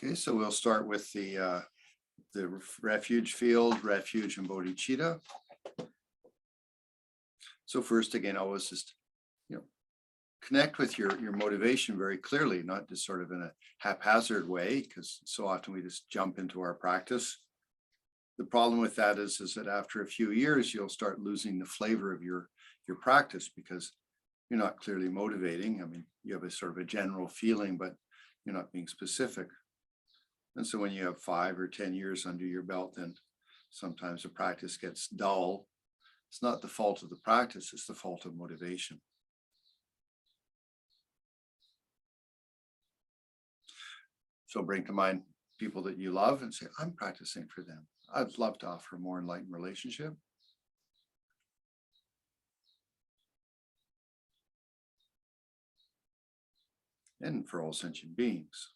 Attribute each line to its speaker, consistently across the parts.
Speaker 1: Okay, so we'll start with the refuge field, refuge, and bodhicitta. So first, again, always just connect with your motivation very clearly, not just sort of in a haphazard way, because so often we just jump into our practice. The problem with that is that after a few years, you'll start losing the flavor of your practice because you're not clearly motivating. I mean, you have a sort of a general feeling, but you're not being specific. And so when you have 5 or 10 years under your belt, then sometimes the practice gets dull. It's not the fault of the practice, it's the fault of motivation. So bring to mind people that you love and say, I'm practicing for them. I'd love to offer a more enlightened relationship. And for all sentient beings.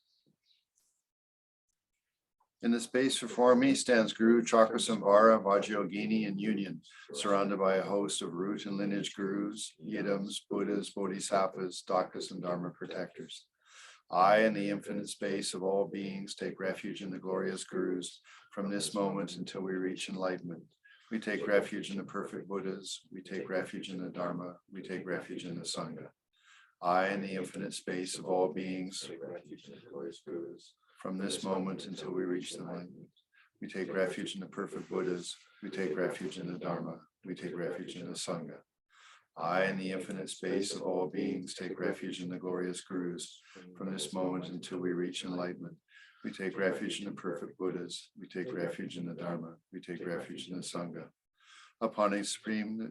Speaker 1: In the space before me stands Guru Chakrasamvara Vajra Yogini in union, surrounded by a host of root and lineage gurus, yidams, Buddhas, Bodhisattvas, Dakas, and Dharma protectors. I, in the infinite space of all beings, take refuge in the glorious gurus from this moment until we reach enlightenment. We take refuge in the perfect Buddhas. We take refuge in the Dharma. We take refuge in the Sangha. I, in the infinite space of all beings, take refuge in the glorious gurus. From this moment until we reach the enlightenment. We take refuge in the perfect Buddhas. We take refuge in the Dharma. We take refuge in the Sangha. I, in the infinite space of all beings, take refuge in the glorious gurus. From this moment until we reach enlightenment. We take refuge in the perfect Buddhas. We take refuge in the Dharma. We take refuge in the Sangha. Upon a supreme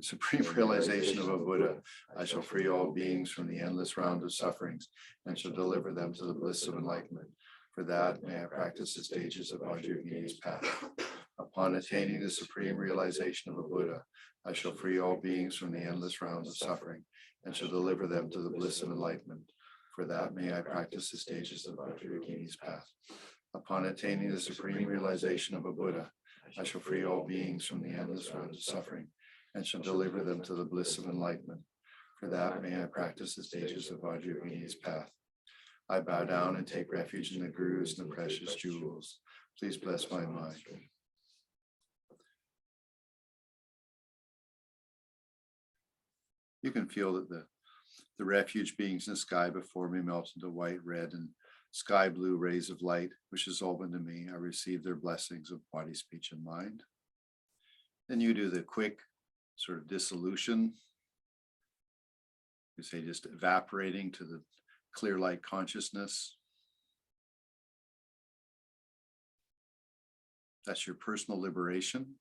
Speaker 1: realization of a Buddha, I shall free all beings from the endless round of sufferings and shall deliver them to the bliss of enlightenment. For that, may I practice the stages of Vajra Yogini's path. Upon attaining the supreme realization of a Buddha, I shall free all beings from the endless rounds of suffering and shall deliver them to the bliss of enlightenment. For that, may I practice the stages of Vajra Yogini's path. Upon attaining the supreme realization of a Buddha, I shall free all beings from the endless rounds of suffering and shall deliver them to the bliss of enlightenment. For that, may I practice the stages of Vajra Yogini's path. I bow down and take refuge in the gurus and the precious jewels. Please bless my mind. You can feel that the refuge beings in the sky before me melt into white, red, and sky blue rays of light, which is open to me. I receive their blessings of body, speech, and mind. Then you do the quick sort of dissolution. You say just evaporating to the clear light consciousness. That's your personal liberation.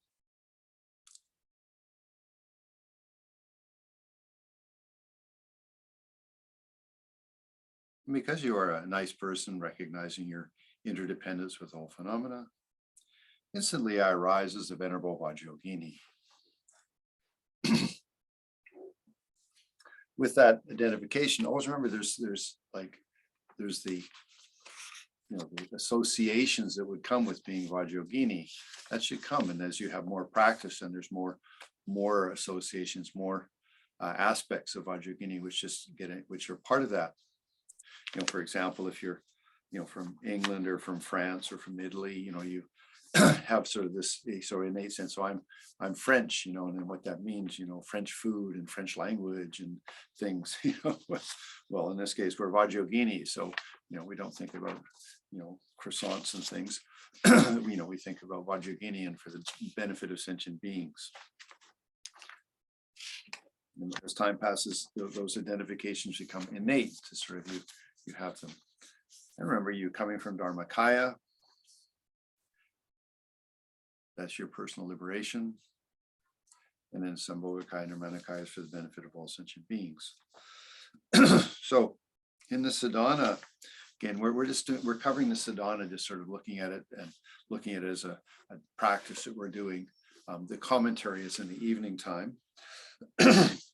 Speaker 1: And because you are a nice person, recognizing your interdependence with all phenomena, instantly I arise as the Venerable Vajra Yogini. With that identification, always remember there's the the associations that would come with being Vajra Yogini. That should come, and as you have more practice, and there's more associations, more aspects of Vajra Yogini which are part of that. For example, if you're from England or from France or from Italy, you have sort of this sort of innate sense. So I'm French, and then what that means, French food and French language and things, well, in this case, we're Vajra Yogini. So, we don't think about, croissants and things. We think about Vajra Yogini and for the benefit of sentient beings. And as time passes, those identifications become innate to sort of you have them. And remember, you coming from Dharmakaya. That's your personal liberation. And then Sambhogakaya and Nirmanakaya is for the benefit of all sentient beings. So in the Sadhana, again, we're covering the Sadhana, just sort of looking at it and looking at it as a practice that we're doing. The commentary is in the evening time.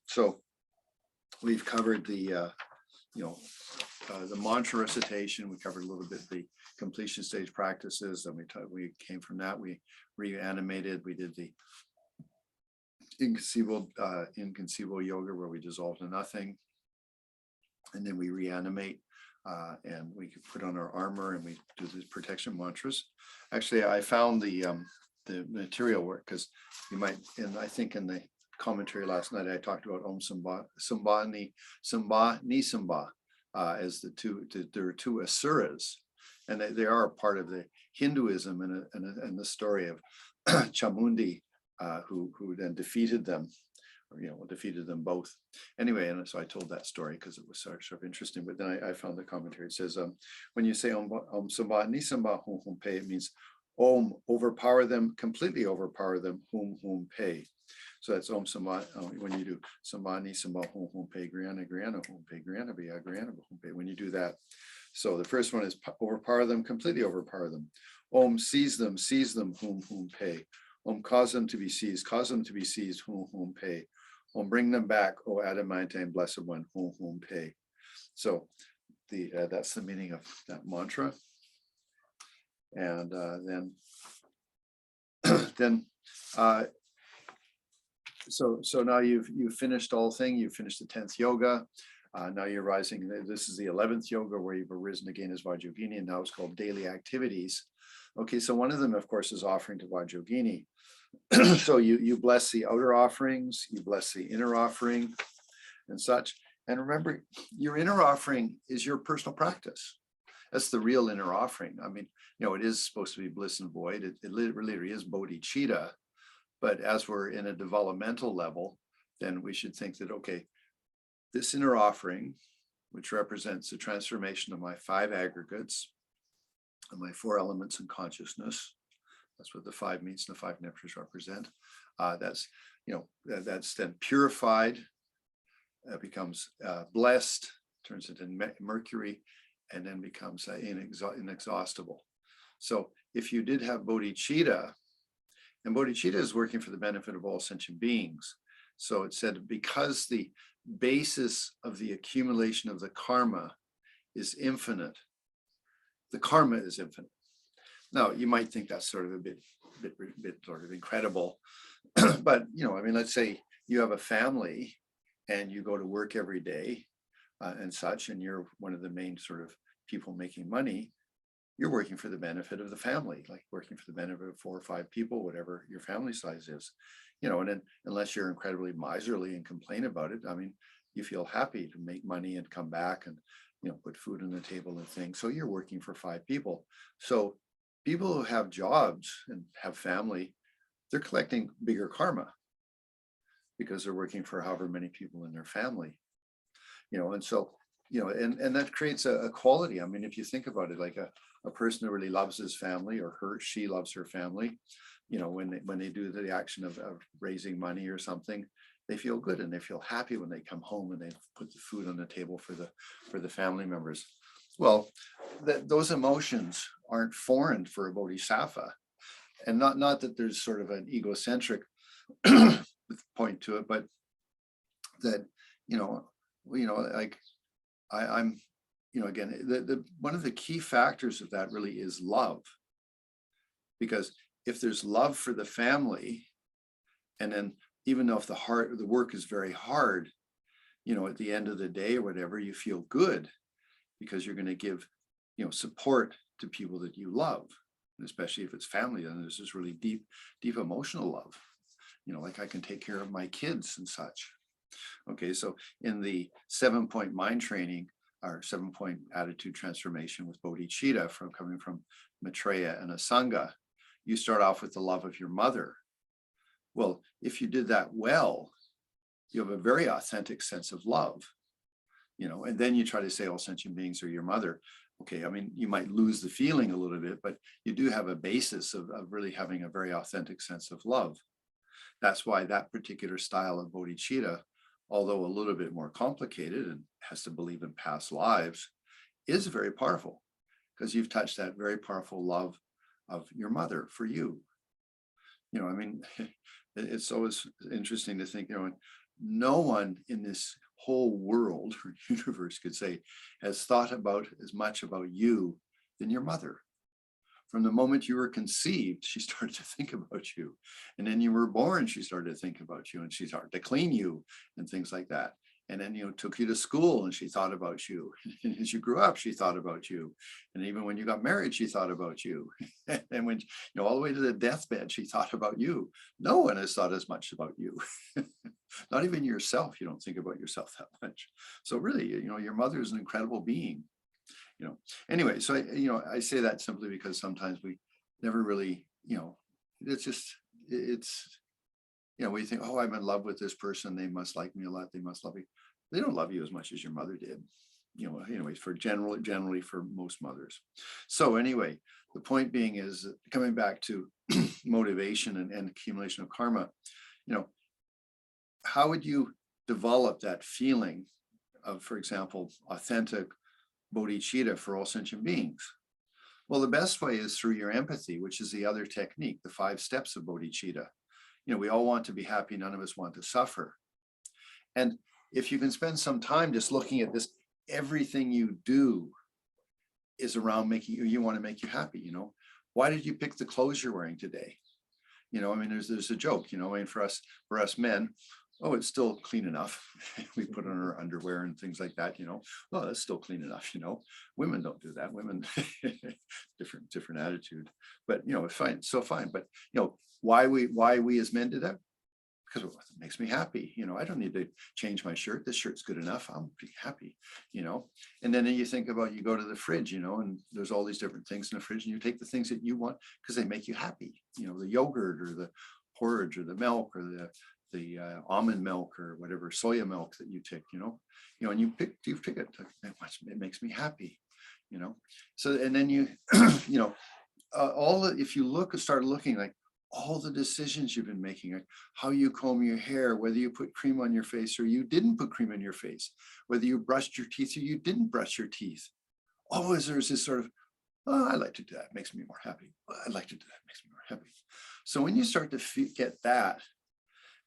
Speaker 1: So we've covered the mantra recitation. We covered a little bit the completion stage practices. Then we came from that. We reanimated. We did the inconceivable yoga where we dissolve to nothing, and then we reanimate and we could put on our armor and we do these protection mantras. Actually, I found the material work, because you might, and I think in the commentary last night I talked about Om Samba, Samba Ni Samba, as there are two asuras, and they are part of the Hinduism and the story of Chamundi, who then defeated them, or defeated them both. Anyway, and so I told that story because it was sort of interesting. But then I found the commentary. It says, when you say Om Samba Ni Samba Hum Hum Pe, it means Om, overpower them, completely overpower them, Hum Hum Pe. So that's Om Samba. When you do Samba Ni Samba Hum Hum Pe, Griana Griana Hum Pe, Griana Bia Griana Hum Pe. When you do that, so the first one is overpower them, completely overpower them. Om, seize them, Hum Hum Pe. Om, cause them to be seized, Hum Hum Pe. Om, bring them back, O adamantine blessed one, Hum Hum Pe. So that's the meaning of that mantra. And so now you've finished all thing. You've finished the 10th yoga. Now you're rising. This is the 11th yoga where you've arisen again as Vajra Yogini, and now it's called daily activities. Okay, so one of them, of course, is offering to Vajra Yogini. So you bless the outer offerings, you bless the inner offering and such. And remember, your inner offering is your personal practice. That's the real inner offering. I mean, it is supposed to be bliss and void. It really is bodhicitta. But as we're in a developmental level, then we should think that, okay, this inner offering, which represents the transformation of my 5 aggregates and my 4 elements in consciousness, that's what the 5 means and the 5 nectars represent. That's then purified, becomes blessed, turns into mercury, and then becomes inexhaustible. So if you did have bodhicitta, and bodhicitta is working for the benefit of all sentient beings. So it said, because the basis of the accumulation of the karma is infinite, the karma is infinite. Now, you might think that's sort of a bit sort of incredible, but let's say you have a family and you go to work every day and such, and you're one of the main sort of people making money. You're working for the benefit of the family, like working for the benefit of 4 or 5 people, whatever your family size is, and then unless you're incredibly miserly and complain about it, you feel happy to make money and come back and, put food on the table and things. So you're working for 5 people. So people who have jobs and have family, they're collecting bigger karma because they're working for however many people in their family, and so, and that creates a quality. If you think about it, like a person who really loves his family, or she loves her family, when they do the action of raising money or something, they feel good and they feel happy when they come home and they put the food on the table for the family members. Well, those emotions aren't foreign for a bodhisattva, and not that there's sort of an egocentric point to it, but that like I'm again, one of the key factors of that really is love, because if there's love for the family, and then even though if the work is very hard, at the end of the day or whatever, you feel good because you're going to give support to people that you love, and especially if it's family, then there's this really deep emotional love, like I can take care of my kids and such. Okay, so in the 7-point mind training, or 7-point attitude transformation with bodhicitta, coming from Maitreya and Asanga, you start off with the love of your mother. Well, if you did that well, you have a very authentic sense of love, and then you try to say all sentient beings are your mother. Okay, you might lose the feeling a little bit, but you do have a basis of really having a very authentic sense of love. That's why that particular style of bodhicitta, although a little bit more complicated and has to believe in past lives, is very powerful, because you've touched that very powerful love of your mother for you. It's always interesting to think, no one in this whole world or universe could say has thought about as much about you than your mother. From the moment you were conceived, she started to think about you. And then you were born, she started to think about you, and she started to clean you and things like that. And then, took you to school and she thought about you. And as you grew up, she thought about you. And even when you got married, she thought about you. And when, all the way to the deathbed, she thought about you. No one has thought as much about you. Not even yourself. You don't think about yourself that much. So really, your mother is an incredible being. Anyway, so I say that simply because sometimes we never really, it's just, we think, oh, I'm in love with this person. They must like me a lot. They must love me. They don't love you as much as your mother did, anyways, for generally for most mothers. So anyway, the point being is coming back to motivation and accumulation of karma, how would you develop that feeling of, for example, authentic bodhicitta for all sentient beings? Well, the best way is through your empathy, which is the other technique, the 5 steps of bodhicitta. We all want to be happy. None of us want to suffer. And if you can spend some time just looking at this, everything you do is around making you want to make you happy. Why did you pick the clothes you're wearing today? There's a joke, for us men, oh, it's still clean enough. We put on our underwear and things like that, well, it's still clean enough, Women don't do that. Women, different attitude, but, it's fine, so fine. But, why we as men do that? Because it makes me happy. I don't need to change my shirt. This shirt's good enough. I'm pretty happy, And then you think about, you go to the fridge, and there's all these different things in the fridge, and you take the things that you want because they make you happy. The yogurt or the porridge or the milk or the almond milk or whatever, soya milk that you take, and you pick it. It makes me happy, So, and then if you start looking like all the decisions you've been making, like how you comb your hair, whether you put cream on your face or you didn't put cream on your face, whether you brushed your teeth or you didn't brush your teeth. Always there's this sort of, oh, I like to do that, it makes me more happy. I like to do that, it makes me more happy. So when you start to get that,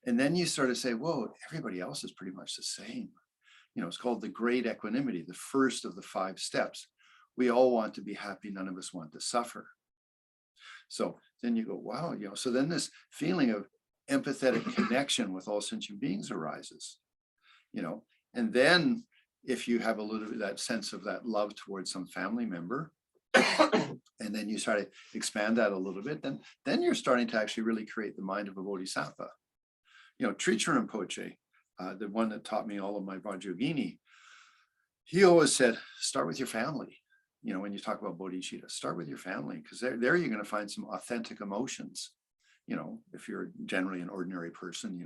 Speaker 1: and then you sort of say, whoa, everybody else is pretty much the same. It's called the Great Equanimity, the first of the 5 steps. We all want to be happy. None of us want to suffer. So then you go, wow, so then this feeling of empathetic connection with all sentient beings arises, and then if you have a little bit of that sense of that love towards some family member, and then you start to expand that a little bit, then you're starting to actually really create the mind of a bodhisattva. Trijang Rinpoche, the one that taught me all of my Vajra Yogini, he always said, start with your family. When you talk about bodhicitta, start with your family, because there you're going to find some authentic emotions, if you're generally an ordinary person,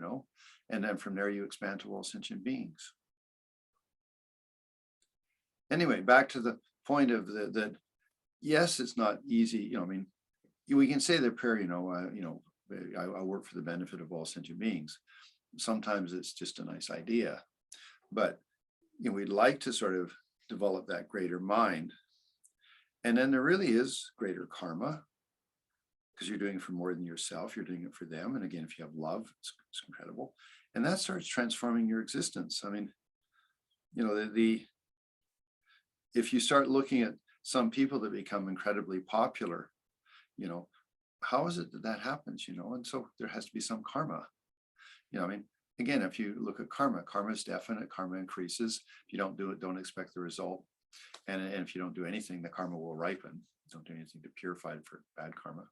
Speaker 1: and then from there you expand to all sentient beings. Anyway, back to the point of that, yes, it's not easy. We can say the prayer, I work for the benefit of all sentient beings. Sometimes it's just a nice idea, but we'd like to sort of develop that greater mind. And then there really is greater karma, because you're doing it for more than yourself. You're doing it for them. And again, if you have love, it's incredible. And that starts transforming your existence. If you start looking at some people that become incredibly popular, how is it that happens, And so there has to be some karma, again, if you look at karma is definite. Karma increases. If you don't do it, don't expect the result. And if you don't do anything, the karma will ripen. Don't do anything to purify it for bad karma.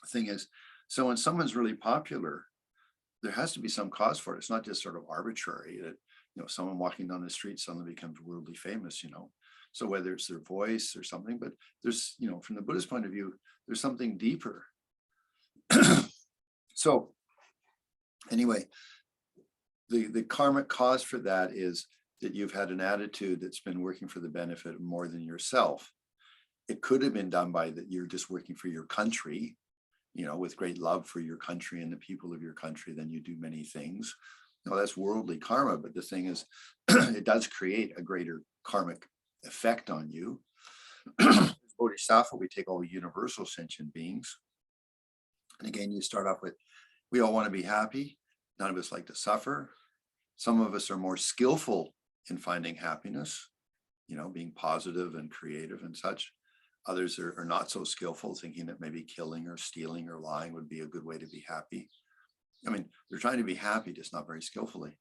Speaker 1: The thing is, so when someone's really popular, there has to be some cause for it. It's not just sort of arbitrary that, someone walking down the street suddenly becomes worldly famous, So whether it's their voice or something, but there's, from the Buddhist point of view, there's something deeper. So anyway, the karmic cause for that is that you've had an attitude that's been working for the benefit of more than yourself. It could have been done by that you're just working for your country, with great love for your country and the people of your country, then you do many things. That's worldly karma, but the thing is, it does create a greater karmic effect on you. Bodhisattva, we take all universal sentient beings. And again, you start off with, we all want to be happy. None of us like to suffer. Some of us are more skillful in finding happiness, being positive and creative and such. Others are not so skillful, thinking that maybe killing or stealing or lying would be a good way to be happy. They're trying to be happy, just not very skillfully.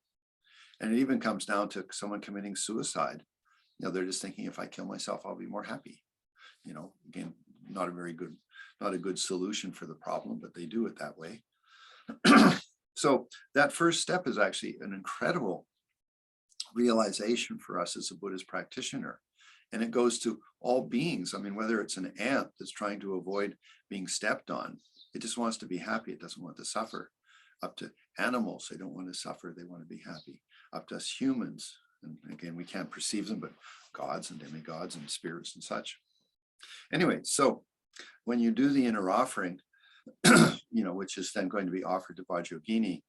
Speaker 1: And it even comes down to someone committing suicide. They're just thinking, if I kill myself, I'll be more happy. Again, not a good solution for the problem, but they do it that way. So that first step is actually an incredible realization for us as a Buddhist practitioner. And it goes to all beings. I mean, whether it's an ant that's trying to avoid being stepped on, it just wants to be happy. It doesn't want to suffer. Up to animals, they don't want to suffer. They want to be happy. Up to us humans, and again, we can't perceive them, but gods and demigods and spirits and such. Anyway, so when you do the inner offering, which is then going to be offered to Vajra Yogini,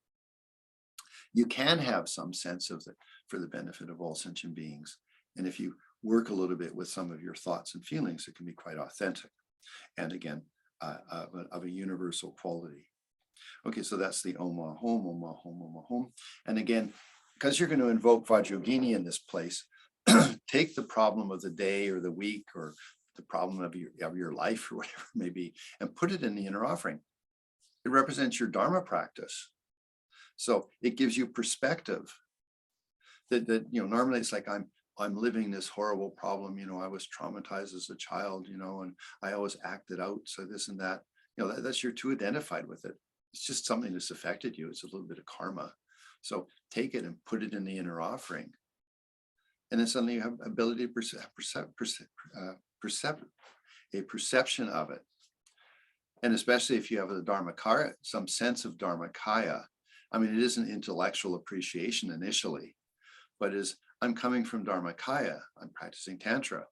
Speaker 1: you can have some sense of it for the benefit of all sentient beings. And if you work a little bit with some of your thoughts and feelings, it can be quite authentic. And again, of a universal quality. Okay, so that's the Om Ahom, Om Ahom, Om Ahom. And again, because you're going to invoke Vajra Yogini in this place, take the problem of the day or the week or the problem of your life or whatever it may be, and put it in the inner offering. It represents your Dharma practice. So it gives you perspective that normally it's like I'm living this horrible problem. I was traumatized as a child, and I always acted out. So this and that, that's you're too identified with it. It's just something that's affected you. It's a little bit of karma. So take it and put it in the inner offering. And then suddenly you have ability to a perception of it. And especially if you have the Dharmakaya, some sense of Dharmakaya. I mean, it isn't intellectual appreciation initially, but I'm coming from Dharmakaya. I'm practicing Tantra.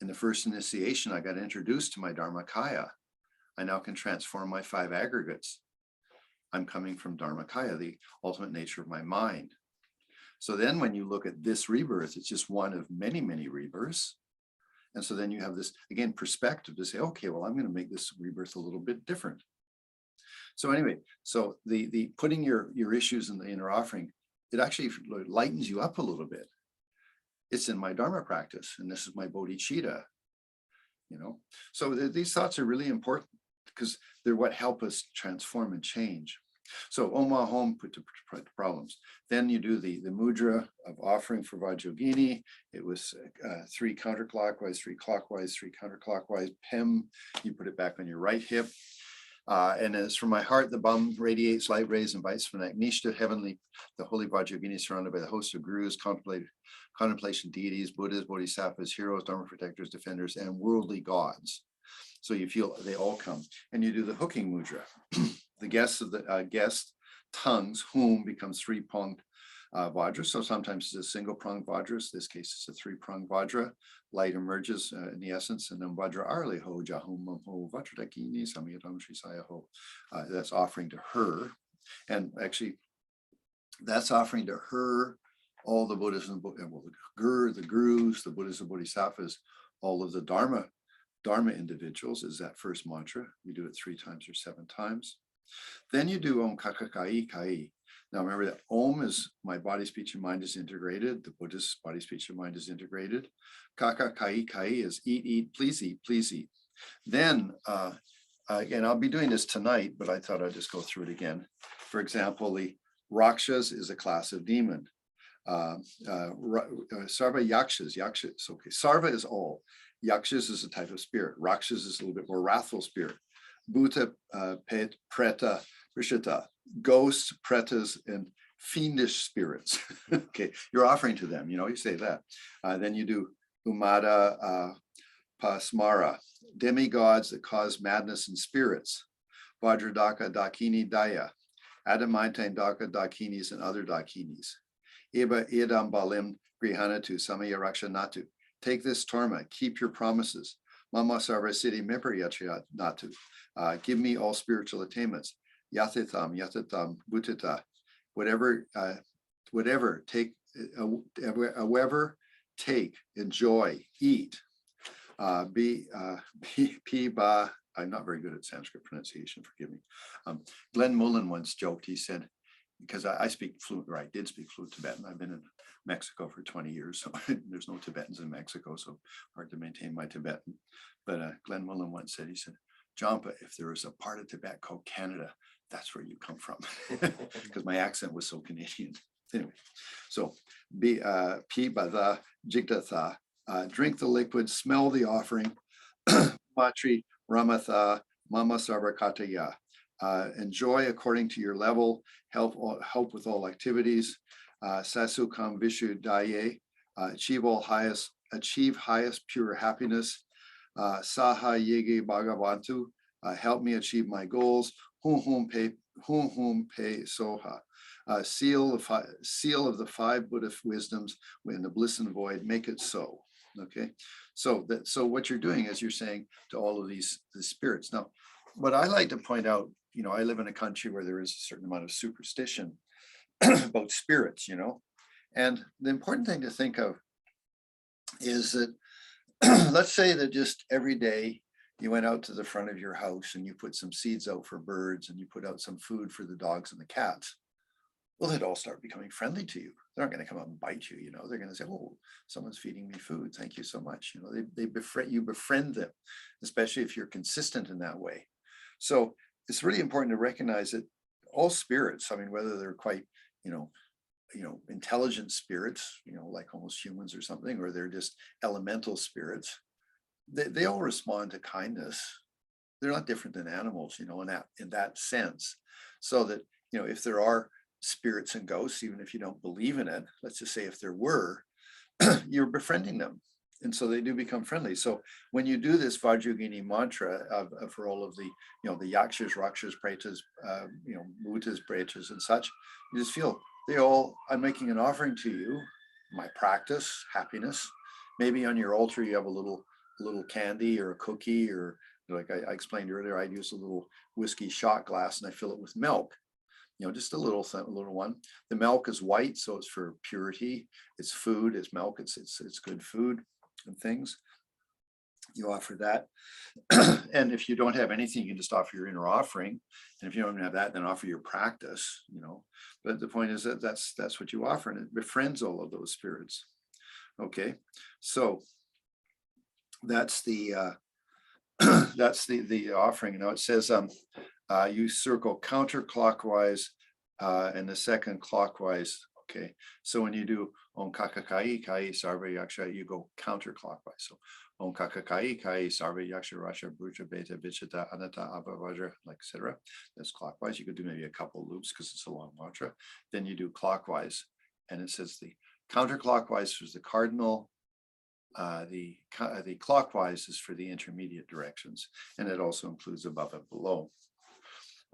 Speaker 1: In the first initiation, I got introduced to my Dharmakaya. I now can transform my 5 aggregates. I'm coming from Dharmakaya, the ultimate nature of my mind. So then when you look at this rebirth, it's just one of many, many rebirths. And so then you have this, again, perspective to say, okay, well, I'm going to make this rebirth a little bit different. So anyway, so the putting your issues in the inner offering, it actually lightens you up a little bit. It's in my Dharma practice, and this is my bodhicitta, So these thoughts are really important because they're what help us transform and change. So Om Ahom, put to problems. Then you do the mudra of offering for Vajra Yogini. It was 3 counterclockwise, 3 clockwise, 3 counterclockwise. Pem, you put it back on your right hip. And as from my heart, the bum radiates light rays, invites from Agnishta, heavenly, the holy Vajra Yogini, surrounded by the host of gurus, contemplation deities, Buddhas, bodhisattvas, heroes, Dharma protectors, defenders, and worldly gods. So you feel they all come, and you do the hooking mudra. The guests of the guest tongues, whom becomes 3-pronged Vajra. So sometimes it's a single-pronged Vajra. In this case, it's a 3-pronged Vajra. Light emerges in the essence, and then Vajra Arle Ho Jahum Ho Vajra Dakini Samyatam Shri Saya Ho. That's offering to her, and actually, that's offering to her all the Buddhas and the gurus, the Buddhas and Bodhisattvas, all of the Dharma individuals is that first mantra. You do it 3 times or 7 times. Then you do Om Kakakai Kai. Now remember that Om is my body, speech, and mind is integrated. The Buddhist body, speech, and mind is integrated. Kakakai Kai is eat, please eat, please eat. Then, again, I'll be doing this tonight, but I thought I'd just go through it again. For example, the Rakshas is a class of demon. Sarva Yakshas, okay. Sarva is all. Yakshas is a type of spirit. Rakshas is a little bit more wrathful spirit. Bhuta, Preta, Prishita, ghosts, pretas, and fiendish spirits. Okay, you're offering to them, you say that. Then you do Umada Pasmara, demigods that cause madness in spirits. Vajradaka Dakini Daya, Adamantine Daka Dakinis and other Dakinis. Eba Idam Balim Grihanatu Samaya Rakshanatu. Take this Torma, keep your promises. Mama Sarva Siddhi Miparyachya Natu. Give me all spiritual attainments. Yatitam, Bhutita. Whatever, take, however, take, enjoy, eat. Ba. I'm not very good at Sanskrit pronunciation, forgive me. Glenn Mullen once joked, he said, because I speak fluent, or I did speak fluent Tibetan. I've been in Mexico for 20 years, so there's no Tibetans in Mexico, so hard to maintain my Tibetan. But Glenn Mullen once said, he said, Jampa, if there was a part of Tibet called Canada, that's where you come from, because my accent was so Canadian. Anyway, so be pibada jigdatha, drink the liquid, smell the offering, matri ramatha mama sarvakataya. Enjoy according to your level, help with all activities. Sasukam vishu daye, achieve highest pure happiness. Saha yege bhagavantu, help me achieve my goals. Hum pe soha. Seal of the five Buddha wisdoms in the bliss and void, make it so. Okay, so what you're doing is you're saying to all of the spirits. Now, what I like to point out, I live in a country where there is a certain amount of superstition about spirits, and the important thing to think of is that let's say that just every day you went out to the front of your house and you put some seeds out for birds and you put out some food for the dogs and the cats. Well, they'd all start becoming friendly to you. They're not going to come out and bite you. They're going to say, "Oh, someone's feeding me food. Thank you so much." They befriend them, especially if you're consistent in that way. So it's really important to recognize that all spirits, whether they're quite, intelligent spirits, like almost humans or something, or they're just elemental spirits, they all respond to kindness. They're not different than animals, in that sense. So that, if there are spirits and ghosts, even if you don't believe in it, let's just say if there were, you're befriending them. And so they do become friendly. So when you do this Vajra Yogini mantra for all of the, the yakshas, rakshas, pretas, bhutas, pretas and such, you just feel I'm making an offering to you, my practice, happiness. Maybe on your altar, you have a little candy or a cookie, or like I explained earlier, I'd use a little whiskey shot glass and I fill it with milk. Just a little one. The milk is white, so it's for purity. It's food, it's milk, it's good food and things. You offer that. And if you don't have anything, you can just offer your inner offering. And if you don't have that, then offer your practice, But the point is that that's what you offer, and it befriends all of those spirits. Okay, so that's the that's the offering. Now it says you circle counterclockwise and the second clockwise. Okay, so when you do Om Kakakai Kai Sarva Yaksha, you go counterclockwise. So Om Kakakai Kai Sarva Yaksha Rasha Bruja Beta Bichata Anatta Abha Vajra, like etc. That's clockwise. You could do maybe a couple loops because it's a long mantra. Then you do clockwise, and it says the counterclockwise is the cardinal. The clockwise is for the intermediate directions, and it also includes above and below.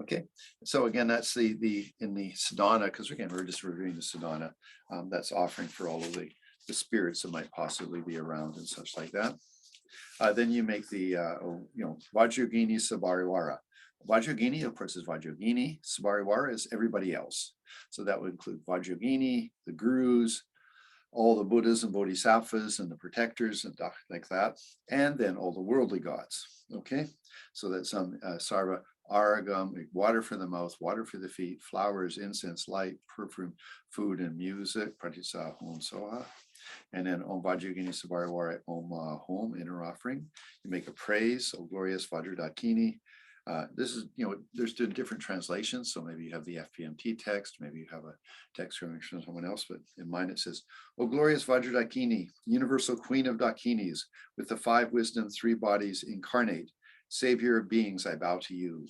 Speaker 1: Okay, so again, that's the in the Sadhana, because again, we're just reviewing the Sadhana. That's offering for all of the spirits that might possibly be around and such like that. Then you make the Vajra Yogini Sabariwara. Vajra Yogini, of course, is Vajra Yogini. Sabariwara is everybody else. So that would include Vajra Yogini, the gurus, all the Buddhas and Bodhisattvas and the protectors and like that, and then all the worldly gods. Okay, so that's Sarva Aragam, water for the mouth, water for the feet, flowers, incense, light, perfume, food, and music. Pratisa Hom Soha. And then Om Vajra Yogini Sabariwara Om Hom, inner offering. You make a praise, O glorious Vajra Dakini. This is, there's different translations. So maybe you have the FPMT text, maybe you have a text from someone else, but in mine it says, O glorious Vajra Dakini, universal queen of Dakinis, with the five wisdoms, three bodies incarnate, savior of beings, I bow to you.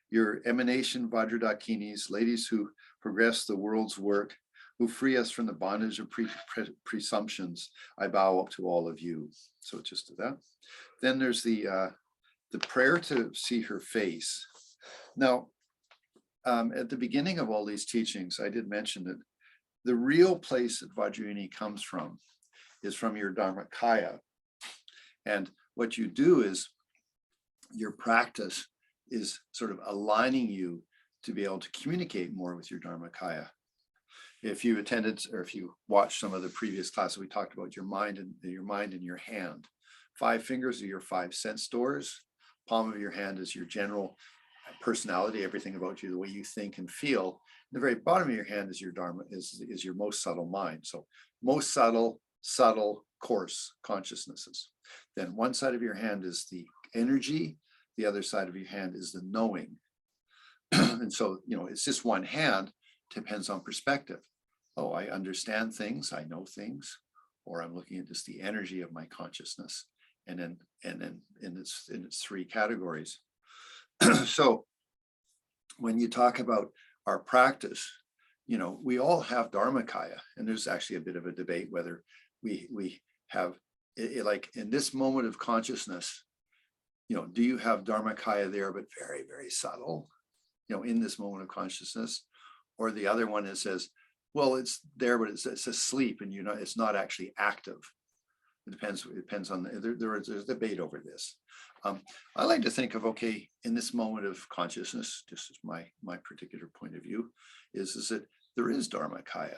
Speaker 1: Your emanation, Vajra Dakinis, ladies who progress the world's work, who free us from the bondage of presumptions, I bow up to all of you. So just to that. Then there's the prayer to see her face. Now, at the beginning of all these teachings, I did mention that the real place that Vajra Yogini comes from is from your Dharmakaya. And what you do is your practice is sort of aligning you to be able to communicate more with your Dharmakaya. If you attended or if you watched some of the previous classes, we talked about your mind and your hand. 5 fingers are your 5 sense doors. Palm of your hand is your general personality, everything about you, the way you think and feel. The very bottom of your hand is your Dharma, is your most subtle mind. So most subtle, coarse consciousnesses. Then one side of your hand is the energy, the other side of your hand is the knowing. And so, it's just one hand, depends on perspective. oh, I understand things, I know things, or I'm looking at just the energy of my consciousness, and then in its three categories. So when you talk about our practice, we all have Dharmakaya, and there's actually a bit of a debate whether we have like in this moment of consciousness, do you have Dharmakaya there, but very, very subtle, in this moment of consciousness? Or the other one says, well, it's there, but it's asleep, and it's not actually active. It depends on there's debate over this. I like to think of, okay, in this moment of consciousness, just as my particular point of view, is that there is Dharmakaya,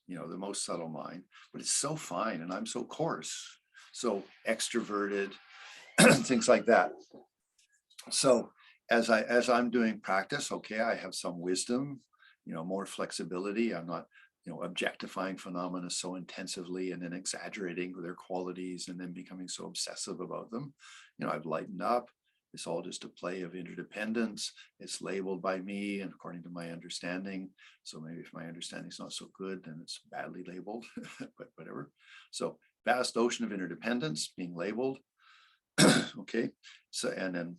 Speaker 1: the most subtle mind, but it's so fine, and I'm so coarse, so extroverted, things like that. So as I'm doing practice, okay, I have some wisdom, more flexibility. I'm not, objectifying phenomena so intensively and then exaggerating their qualities and then becoming so obsessive about them. I've lightened up. It's all just a play of interdependence. It's labeled by me and according to my understanding. So maybe if my understanding is not so good, then it's badly labeled, but whatever. So vast ocean of interdependence being labeled. Okay. So, and then,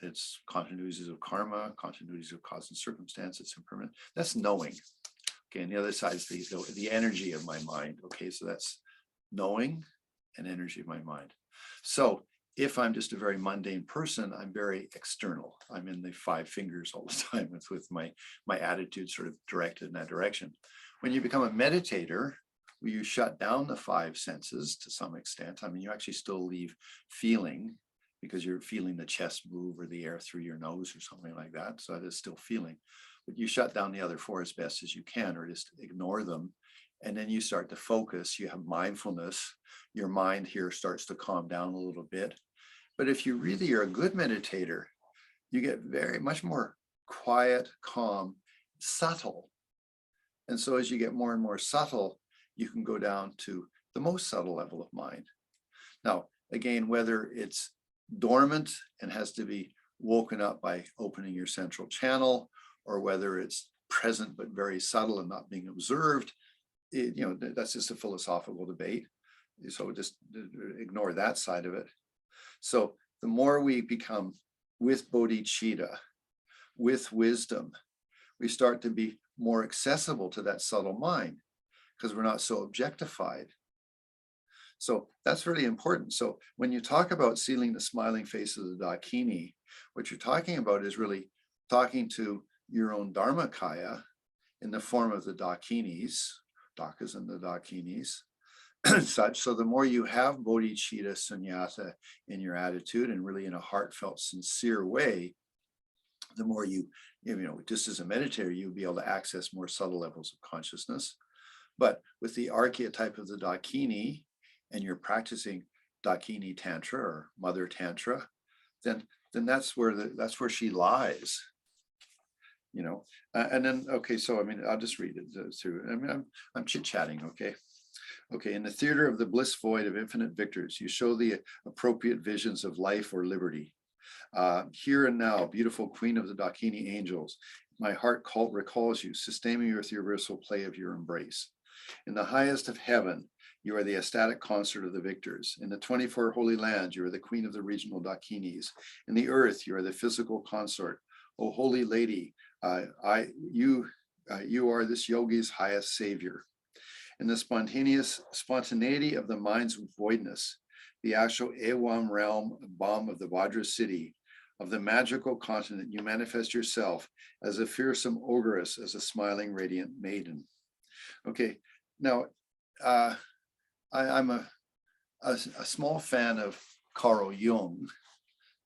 Speaker 1: it's continuities of karma, continuities of cause and circumstance, it's impermanent. That's knowing. Okay. And the other side is the energy of my mind. Okay. So that's knowing and energy of my mind. So if I'm just a very mundane person, I'm very external. I'm in the five fingers all the time with my attitude sort of directed in that direction. When you become a meditator, you shut down the five senses to some extent. I mean, you actually still leave feeling because you're feeling the chest move or the air through your nose or something like that. So it is still feeling, but you shut down the other four as best as you can, or just ignore them. And then you start to focus, you have mindfulness, your mind here starts to calm down a little bit. But if you really are a good meditator, you get very much more quiet, calm, subtle. And so as you get more and more subtle, you can go down to the most subtle level of mind. Now, again, whether it's dormant and has to be woken up by opening your central channel, or whether it's present but very subtle and not being observed, that's just a philosophical debate. So just ignore that side of it. So the more we become with bodhicitta, with wisdom, we start to be more accessible to that subtle mind, because we're not so objectified. So that's really important. So when you talk about sealing the smiling face of the Dakini, what you're talking about is really talking to your own Dharmakaya in the form of the Dakinis, Dakas and the Dakinis, such. So the more you have bodhicitta sunyata in your attitude and really in a heartfelt, sincere way, the more you just as a meditator, you'll be able to access more subtle levels of consciousness. But with the archetype of the Dakini, and you're practicing Dakini Tantra or Mother Tantra, then that's where she lies. And then, okay, so I mean, I'll just read it through. I mean, I'm chit-chatting, okay? Okay, in the theater of the bliss void of infinite victors, you show the appropriate visions of life or liberty. Here and now, beautiful queen of the Dakini angels, my heart recalls you, sustain me with the universal play of your embrace. In the highest of heaven, you are the ecstatic consort of the victors. In the 24 holy lands, you are the queen of the regional Dakinis. In the earth, you are the physical consort. O holy lady, you are this yogi's highest savior. In the spontaneity of the mind's voidness, the actual Ewam realm bomb of the Vajra city, of the magical continent, you manifest yourself as a fearsome ogress, as a smiling, radiant maiden. Okay, now I'm a small fan of Carl Jung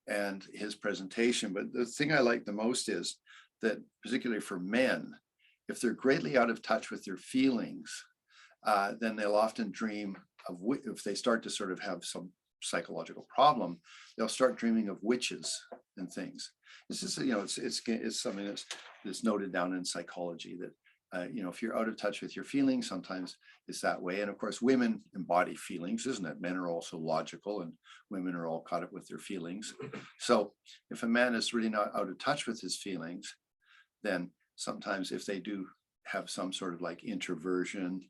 Speaker 1: and his presentation, but the thing I like the most is that, particularly for men, if they're greatly out of touch with their feelings, then they'll often dream of, if they start to sort of have some psychological problem, they'll start dreaming of witches and things. This is, it's something that's noted down in psychology that, if you're out of touch with your feelings, sometimes it's that way. And of course, women embody feelings, isn't it? Men are also logical and women are all caught up with their feelings. So if a man is really not out of touch with his feelings, then sometimes if they do have some sort of like introversion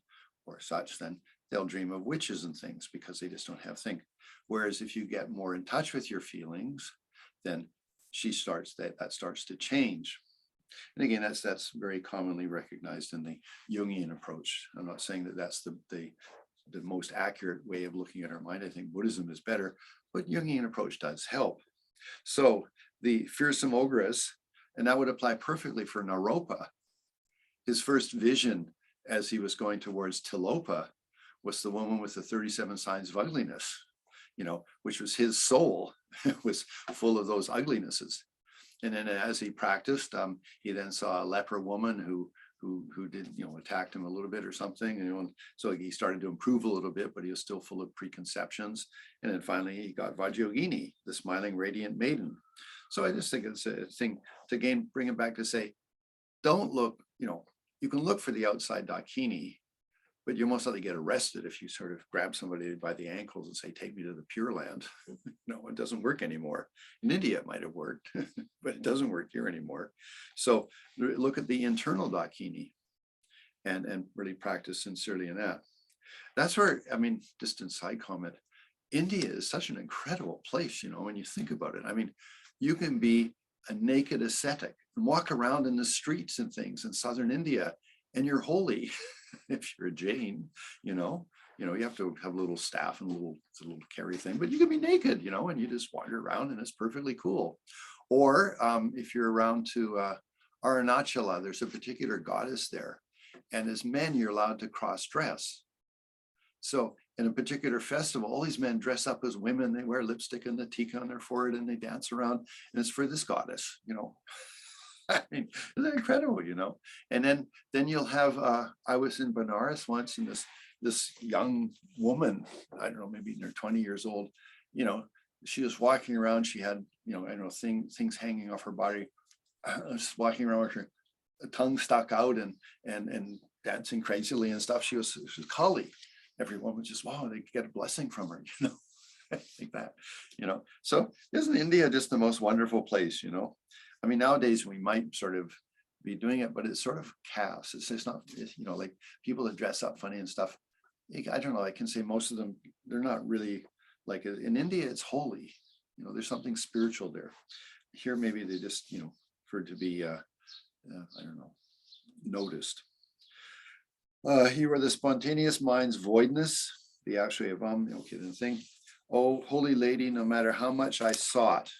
Speaker 1: or such, then they'll dream of witches and things because they just don't have think. Whereas if you get more in touch with your feelings, then that starts to change. And again, that's very commonly recognized in the Jungian approach. I'm not saying that that's the most accurate way of looking at our mind. I think Buddhism is better, but Jungian approach does help. So the fearsome ogress, and that would apply perfectly for Naropa. His first vision as he was going towards Tilopa was the woman with the 37 signs of ugliness, which was his soul was full of those uglinesses. And then as he practiced, he then saw a leper woman who did, attacked him a little bit or something. And so he started to improve a little bit, but he was still full of preconceptions. And then finally he got Vajra Yogini, the smiling, radiant maiden. So I just think it's a thing to again bring it back to say, don't look, you can look for the outside Dakini, but you most likely get arrested if you sort of grab somebody by the ankles and say, take me to the Pure Land. No, it doesn't work anymore. In India, it might have worked, but it doesn't work here anymore. So look at the internal Dakini and really practice sincerely in that. That's where, just in side comment, India is such an incredible place, when you think about it. You can be a naked ascetic and walk around in the streets and things in southern India, and you're holy. If you're a Jain, you have to have a little staff and a little carry thing, but you can be naked, and you just wander around and it's perfectly cool. Or if you're around to Arunachala, there's a particular goddess there. And as men, you're allowed to cross dress. So in a particular festival, all these men dress up as women, they wear lipstick and the tika on their forehead and they dance around, and it's for this goddess, isn't that incredible, And then you'll have, I was in Benares once, and this young woman, I don't know, maybe in her 20 years old, she was walking around, she had, things hanging off her body, just walking around with her tongue stuck out and dancing crazily and stuff. She was Kali. Everyone was just, wow, they get a blessing from her, like that, So isn't India just the most wonderful place, nowadays we might sort of be doing it, but it's sort of chaos. It's just not, like people that dress up funny and stuff. I don't know, I can say most of them, they're not really like, in India, it's holy. There's something spiritual there. Here, maybe they just, for it to be, I don't know, noticed. You are the spontaneous mind's voidness, the actually okay, the thing. Oh, holy lady, no matter how much I sought,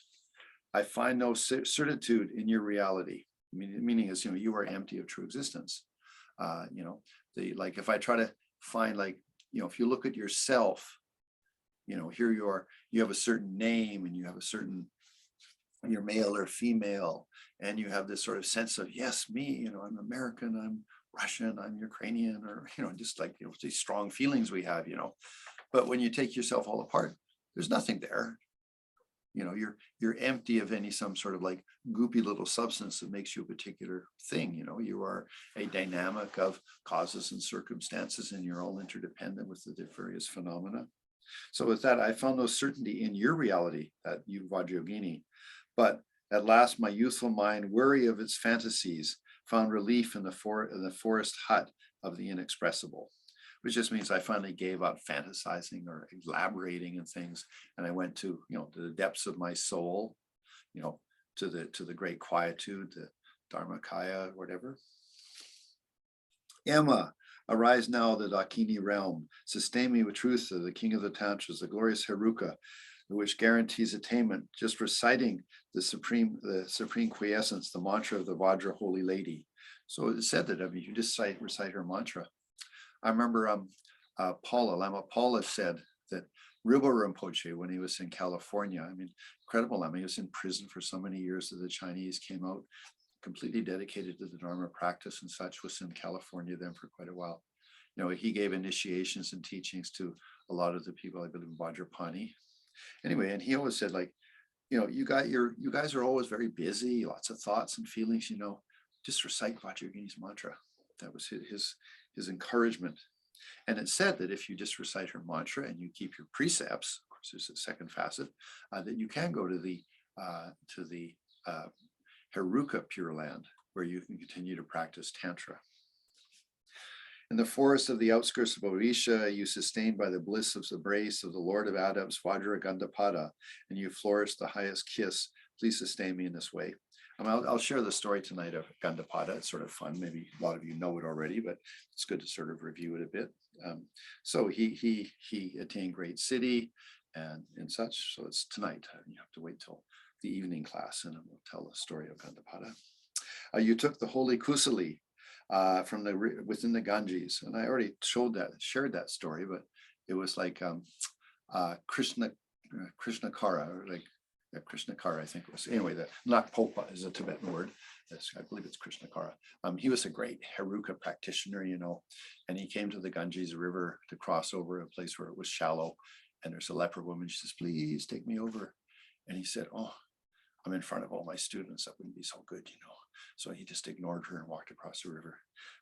Speaker 1: I find no certitude in your reality. Meaning is, you are empty of true existence. If I try to find, if you look at yourself, here you have a certain name and you have a certain, you're male or female, and you have this sort of sense of, yes, me, I'm American, I'm Russian, I'm Ukrainian, or, just like, these strong feelings we have, but when you take yourself all apart, there's nothing there. You're empty of some sort of like goopy little substance that makes you a particular thing. You are a dynamic of causes and circumstances, and you're all interdependent with the various phenomena. So with that, I found no certainty in your reality, that you, Vajra Yogini. But at last, my youthful mind, weary of its fantasies, found relief in the forest hut of the inexpressible. Which just means I finally gave up fantasizing or elaborating and things, and I went to to the depths of my soul, to the great quietude, the Dharmakaya, whatever. Emma, arise now, the Dakini realm. Sustain me with truth, the king of the tantras, the glorious Heruka, which guarantees attainment. Just reciting the supreme quiescence, the mantra of the Vajra Holy Lady. So it said that you just recite her mantra. I remember Lama Paula said that Rilpa Rinpoche, when he was in California, incredible Lama, he was in prison for so many years that the Chinese came out, completely dedicated to the Dharma practice and such, was in California then for quite a while. He gave initiations and teachings to a lot of the people, I believe, in Vajrapani. Anyway, and he always said, you guys are always very busy, lots of thoughts and feelings, just recite Vajra Yogini's mantra. That was his encouragement. And it said that if you just recite her mantra and you keep your precepts, of course, there's a second facet, that you can go to the Heruka Pure Land, where you can continue to practice Tantra. In the forest of the outskirts of Odisha, you sustained by the bliss of the brace of the Lord of Adab's Vajra Gandhapada, and you flourished the highest kiss. Please sustain me in this way. I'll share the story tonight of Gandhapada. It's sort of fun. Maybe a lot of you know it already, but it's good to sort of review it a bit. So he attained great siddhi and such. So it's tonight. You have to wait till the evening class, and we'll tell the story of Gandhapada. You took the holy Kusali from within the Ganges, and I already shared that story, but it was like Krishna Kara, or like Krishna Kara, I think it was. Anyway, the Nakpopa is a Tibetan word. I believe it's Krishna Kara. He was a great Heruka practitioner, and he came to the Ganges River to cross over a place where it was shallow, and there's a leper woman. She says, "Please take me over." And he said, "Oh, I'm in front of all my students. That wouldn't be so good, So he just ignored her and walked across the river.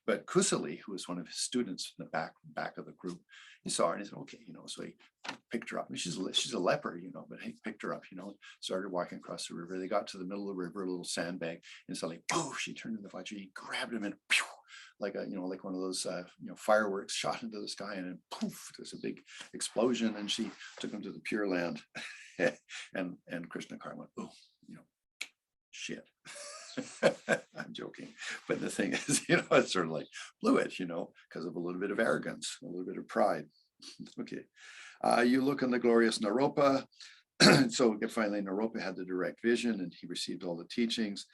Speaker 1: But Kusali, who was one of his students in the back of the group, he saw her and he said, "Okay," so he picked her up. And she's a leper, but he picked her up, started walking across the river. They got to the middle of the river, a little sandbank, and suddenly, poof, she turned into Vajra. He grabbed him and pew, like like one of those fireworks shot into the sky, and then poof, there's a big explosion, and she took him to the Pure Land. and Krishna Kara went, "Oh, shit." I'm joking, but the thing is, it's sort of like blew it, because of a little bit of arrogance, a little bit of pride. Okay, you look on the glorious Naropa. So finally, Naropa had the direct vision, and he received all the teachings.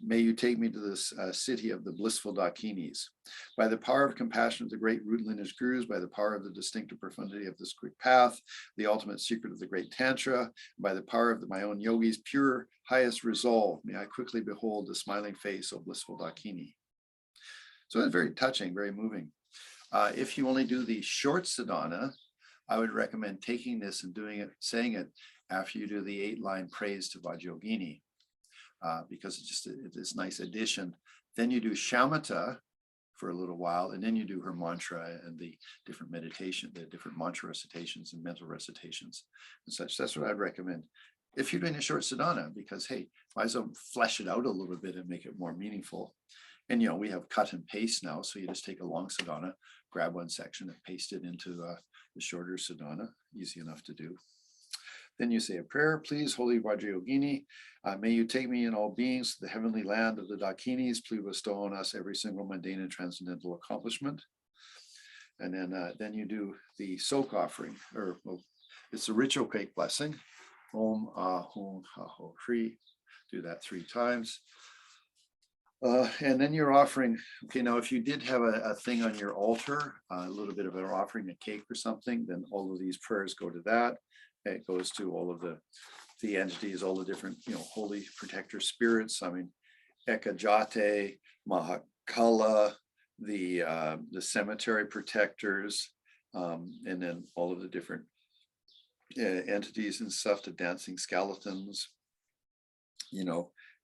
Speaker 1: May you take me to this city of the blissful Dakinis. By the power of compassion of the great root lineage gurus, by the power of the distinctive profundity of this quick path, the ultimate secret of the great Tantra, by the power of my own yogi's pure highest resolve, may I quickly behold the smiling face of blissful Dakini. So it's very touching, very moving. If you only do the short sadhana, I would recommend taking this and saying it after you do the 8-line praise to Vajra Yogini, because it's this nice addition. Then you do shamatha for a little while, and then you do her mantra and the different meditation, the different mantra recitations and mental recitations and such. That's what I'd recommend if you're doing a short sadhana, because hey, might as well flesh it out a little bit and make it more meaningful. And we have cut and paste now, so you just take a long sadhana, grab one section and paste it into the shorter sadhana, easy enough to do. Then you say a prayer. Please, Holy Vajra Yogini, may you take me and all beings to the heavenly land of the Dakinis. Please bestow on us every single mundane and transcendental accomplishment. And then you do the soak offering, or it's a ritual cake blessing. Om Ahum Haho Hri. Do that 3 times. And then you're offering, okay, now if you did have a thing on your altar, a little bit of an offering, a cake or something, then all of these prayers go to that. It goes to all of the entities, all the different, holy protector spirits. I mean, Ekajate, Mahakala, the cemetery protectors, and then all of the different entities and stuff, the dancing skeletons,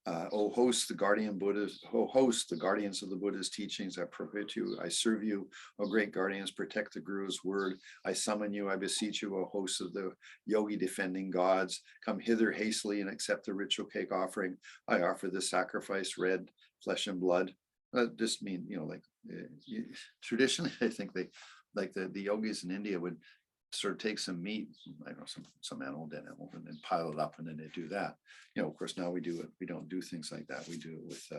Speaker 1: O host, the guardian Buddhas, O host, the guardians of the Buddha's teachings, I prohibit you, I serve you, O great guardians, protect the Guru's word, I summon you, I beseech you, O host of the yogi defending gods, come hither hastily and accept the ritual cake offering. I offer this sacrifice, red flesh and blood. Just mean, traditionally, I think they, like the yogis in India would sort of take some meat, I don't know, some animal, dead animal, and then pile it up, and then they do that. Of course, now we don't do things like that. We do it with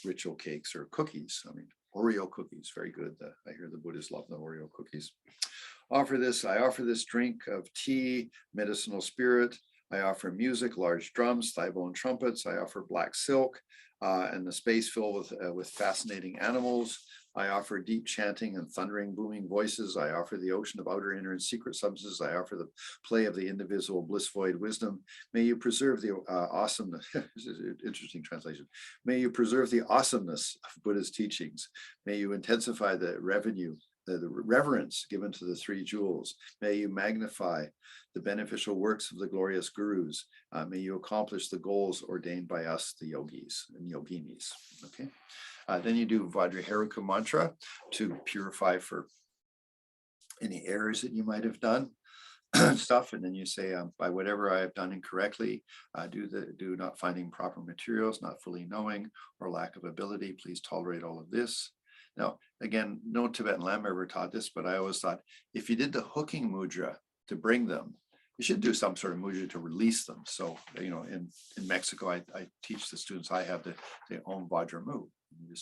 Speaker 1: ritual cakes or cookies. I mean, Oreo cookies, very good. I hear the Buddhists love the Oreo cookies. I offer this drink of tea, medicinal spirit. I offer music, large drums, thigh bone trumpets. I offer black silk and the space filled with fascinating animals. I offer deep chanting and thundering, booming voices. I offer the ocean of outer, inner, and secret substances. I offer the play of the indivisible bliss void wisdom. May you preserve the awesomeness. This is an interesting translation. May you preserve the awesomeness of Buddha's teachings. May you intensify the reverence given to the 3 jewels. May you magnify the beneficial works of the glorious gurus. May you accomplish the goals ordained by us, the yogis and yoginis. Okay. Then you do Vajra Heruka mantra to purify for any errors that you might have done, stuff. And then you say, by whatever I have done incorrectly, due not finding proper materials, not fully knowing, or lack of ability, please tolerate all of this. Now, again, no Tibetan Lama ever taught this, but I always thought if you did the hooking mudra to bring them, you should do some sort of mudra to release them. So, in Mexico, I teach the students, I have the Om Vajra move.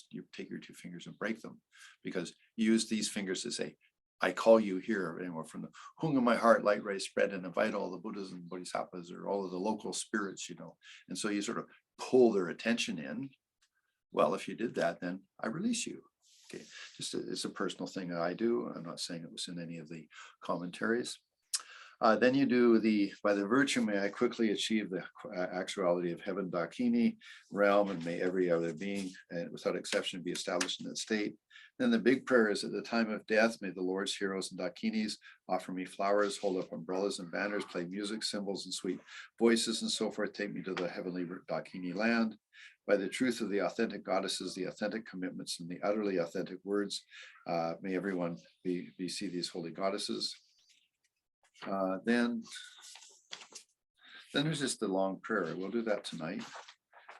Speaker 1: You take your two fingers and break them, because you use these fingers to say, I call you here, from the hung of my heart, light ray spread, and invite all the Buddhas and Bodhisattvas, or all of the local spirits, And so you sort of pull their attention in. Well, if you did that, then I release you. Okay, it's a personal thing that I do. I'm not saying it was in any of the commentaries. Then you do by the virtue may I quickly achieve the actuality of heaven, Dakini realm, and may every other being, without exception, be established in that state. Then the big prayer is, at the time of death, may the Lord's heroes and Dakinis offer me flowers, hold up umbrellas and banners, play music, cymbals, and sweet voices, and so forth. Take me to the heavenly Dakini land. By the truth of the authentic goddesses, the authentic commitments, and the utterly authentic words, may everyone see these holy goddesses. Then there's just the long prayer. We'll do that tonight.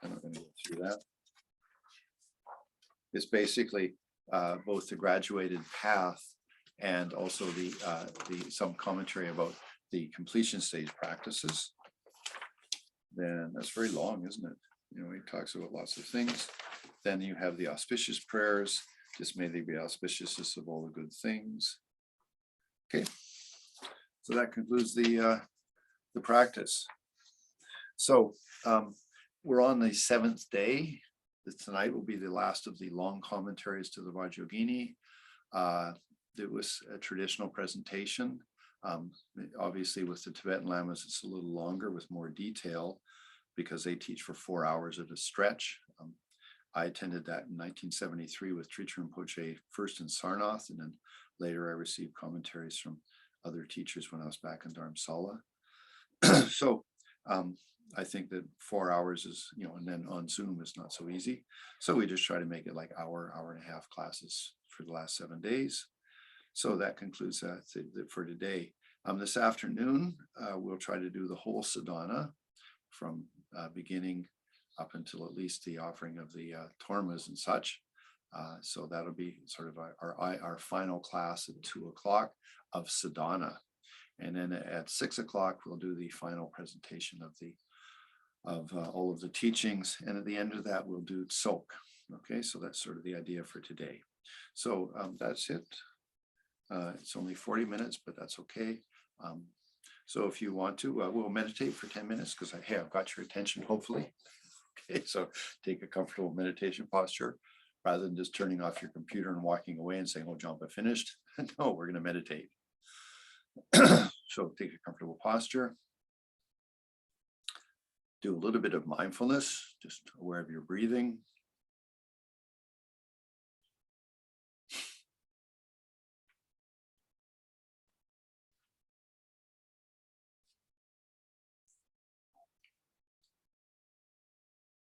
Speaker 1: I'm not going to go through that. It's basically both the graduated path and also some commentary about the completion stage practices. Then that's very long, isn't it? He talks about lots of things. Then you have the auspicious prayers. Just may they be auspicious of all the good things. Okay. So that concludes the practice. So we're on the 7th day. Tonight will be the last of the long commentaries to the Vajra Yogini. It was a traditional presentation. Obviously, with the Tibetan Lamas, it's a little longer with more detail, because they teach for 4 hours at a stretch. I attended that in 1973 with Tritsur Rinpoche, first in Sarnath, and then later I received commentaries from other teachers when I was back in Dharamsala. So I think that 4 hours is, and then on Zoom is not so easy. So we just try to make it like hour and a half classes for the last 7 days. So that concludes that for today. This afternoon, we'll try to do the whole sadhana from beginning up until at least the offering of the Tormas and such. So that'll be sort of our final class at 2 o'clock of sadhana. And then at 6 o'clock, we'll do the final presentation of all of the teachings. And at the end of that, we'll do tsok. Okay, so that's sort of the idea for today. So that's it. It's only 40 minutes, but that's okay. So if you want to, we'll meditate for 10 minutes, because I've got your attention, hopefully. Okay, so take a comfortable meditation posture rather than just turning off your computer and walking away and saying, oh, John, I finished. No, we're going to meditate. So take a comfortable posture. Do a little bit of mindfulness, just aware of your breathing.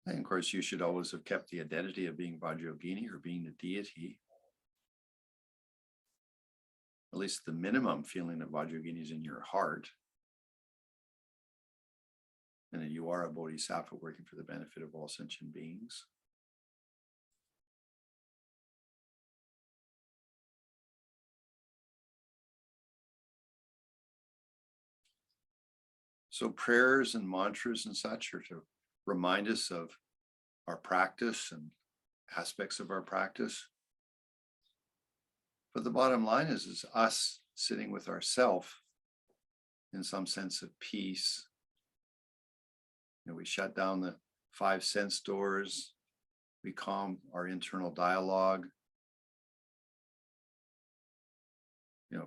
Speaker 1: And of course, you should always have kept the identity of being Vajra Yogini, or being the deity. At least the minimum feeling of Vajra Yogini is in your heart. And that you are a bodhisattva working for the benefit of all sentient beings. So prayers and mantras and such are to remind us of our practice and aspects of our practice. But the bottom line is us sitting with ourself in some sense of peace. We shut down the 5 sense doors. We calm our internal dialogue.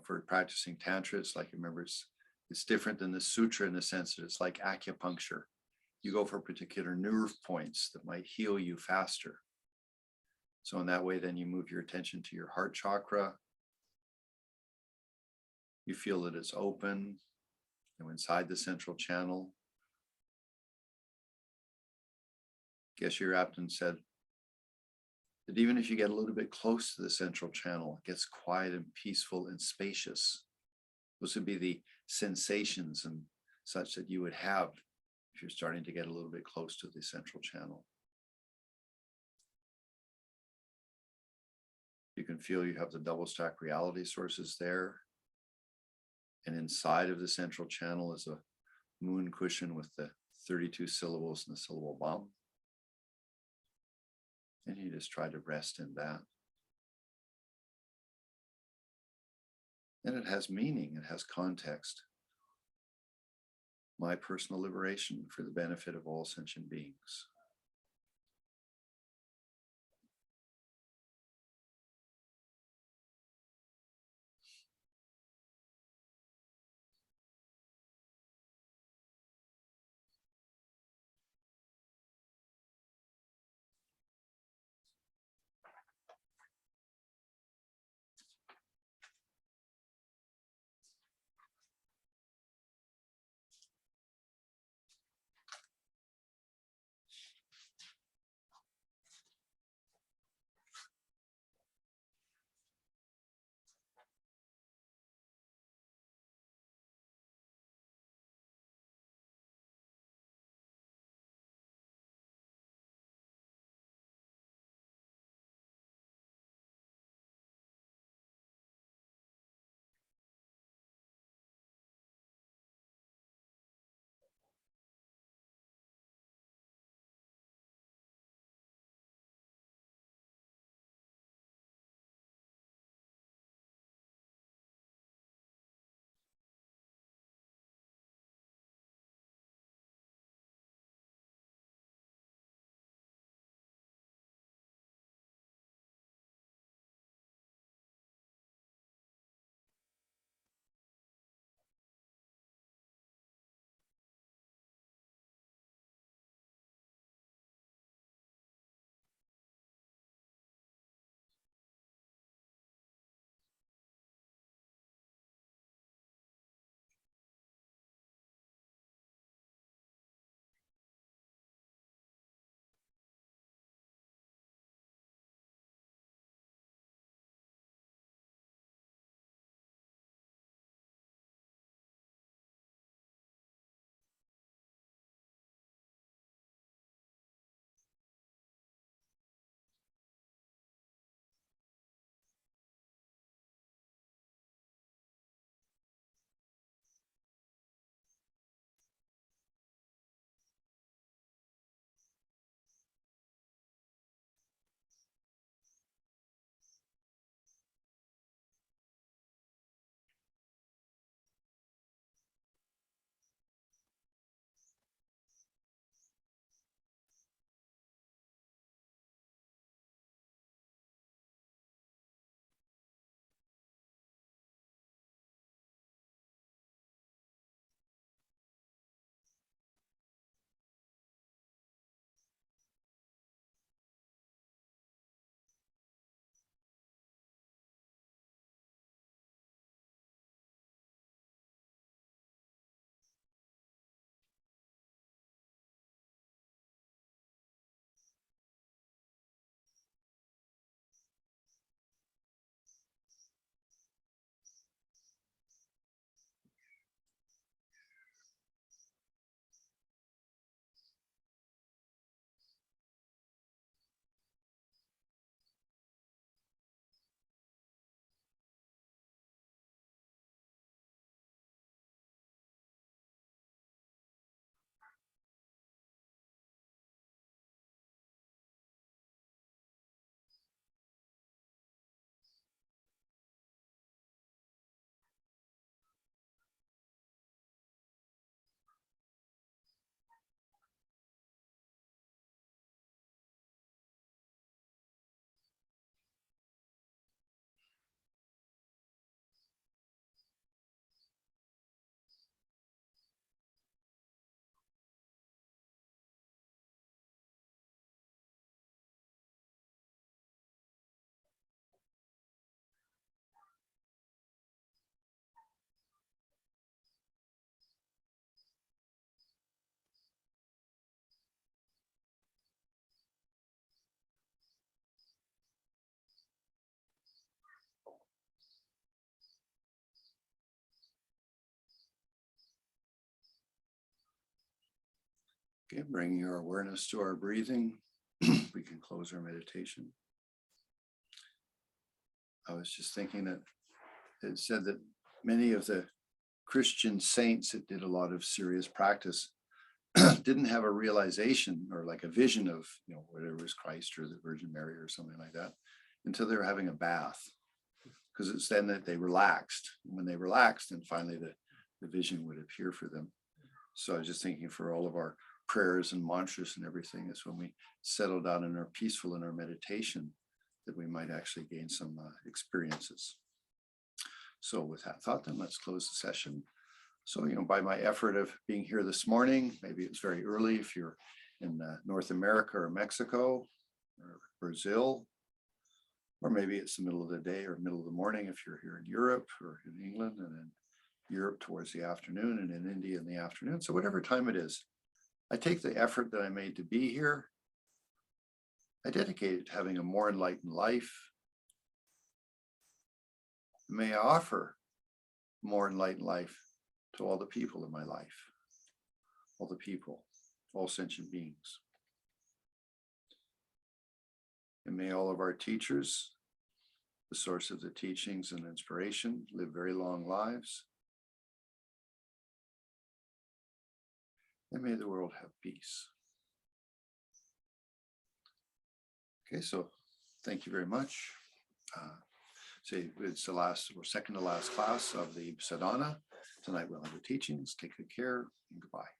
Speaker 1: For practicing Tantra, it's like, remember, it's different than the sutra in the sense that it's like acupuncture. You go for particular nerve points that might heal you faster. So in that way, then you move your attention to your heart chakra. You feel that it's open, inside the central channel. Geshe Rapton said that even if you get a little bit close to the central channel, it gets quiet and peaceful and spacious. Those would be the sensations and such that you would have if you're starting to get a little bit close to the central channel. You can feel you have the double stack reality sources there. And inside of the central channel is a moon cushion with the 32 syllables in the syllable bomb. And you just try to rest in that. And it has meaning, it has context. My personal liberation for the benefit of all sentient beings. Okay, bring your awareness to our breathing. We can close our meditation. I was just thinking that it said that many of the Christian saints that did a lot of serious practice didn't have a realization or like a vision of, whatever was Christ or the Virgin Mary or something like that until they were having a bath. Because it's then that they relaxed. When they relaxed, then finally the vision would appear for them. So I was just thinking for all of our prayers and mantras and everything, is when we settle down and are peaceful in our meditation, that we might actually gain some experiences. So with that thought, then let's close the session. So, by my effort of being here this morning, maybe it's very early if you're in North America or Mexico or Brazil, or maybe it's the middle of the day or middle of the morning if you're here in Europe or in England, and in Europe towards the afternoon, and in India in the afternoon. So whatever time it is, I take the effort that I made to be here. I dedicate it to having a more enlightened life. May I offer more enlightened life to all the people in my life, all the people, all sentient beings. And may all of our teachers, the source of the teachings and inspiration, live very long lives. And may the world have peace. Okay, so thank you very much. It's the last or second to last class of the Sadhana. Tonight we'll have the teachings. Take good care and goodbye.